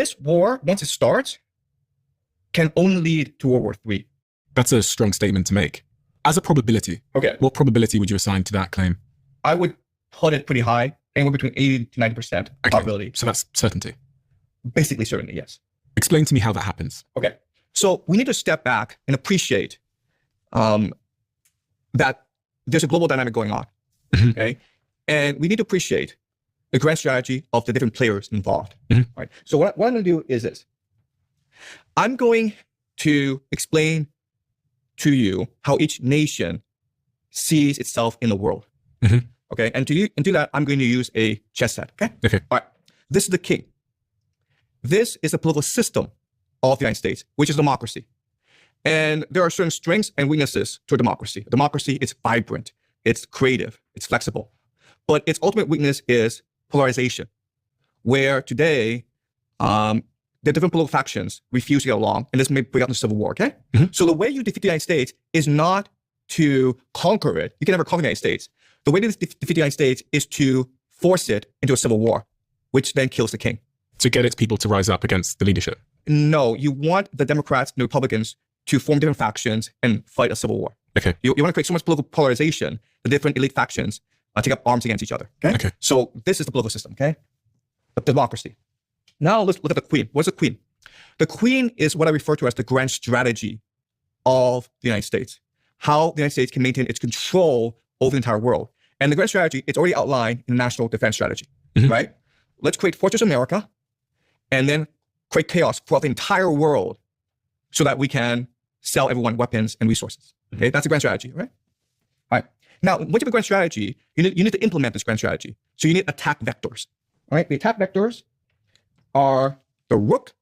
this war, once it starts, can only lead to World War III. That's a strong statement to make. As a probability, what probability would you assign to that claim? I would put it pretty high, anywhere between 80 to 90% probability. So that's certainty. Basically certainty, yes. Explain to me how that happens. Okay. So we need to step back and appreciate that there's a global dynamic going on, okay? And we need to appreciate the grand strategy of the different players involved, right? So what I'm going to do is this. I'm going to explain to you how each nation sees itself in the world, okay? And to do that, I'm going to use a chess set, okay? All right. This is the king. This is the political system of the United States, which is democracy. And there are certain strengths and weaknesses to democracy. Democracy is vibrant, it's creative, it's flexible. But its ultimate weakness is polarization, where today, the different political factions refuse to get along, and this may bring out the civil war, okay? So the way you defeat the United States is not to conquer it. You can never conquer the United States. The way to defeat the United States is to force it into a civil war, which then kills the king. To get its people to rise up against the leadership? No, you want the Democrats and the Republicans to form different factions and fight a civil war. You want to create so much political polarization, the different elite factions take up arms against each other, okay? So this is the political system, okay? The democracy. Now let's look at the queen. What's the queen? The queen is what I refer to as the grand strategy of the United States. How the United States can maintain its control over the entire world. And the grand strategy, it's already outlined in the National Defense Strategy, right? Let's create Fortress America and then create chaos throughout the entire world so that we can sell everyone weapons and resources. Okay, that's the grand strategy, right? All right. Now, once you have a grand strategy, you need to implement this grand strategy. So you need attack vectors. All right, the attack vectors are the rook,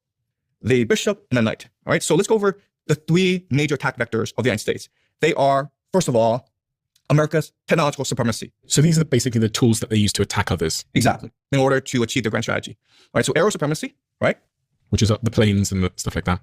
the bishop, and the knight. All right, so let's go over the three major attack vectors of the United States. They are, first of all, America's technological supremacy. So these are basically the tools that they use to attack others. Exactly, in order to achieve their grand strategy. All right, so aero supremacy, right? Which is the planes and the stuff like that.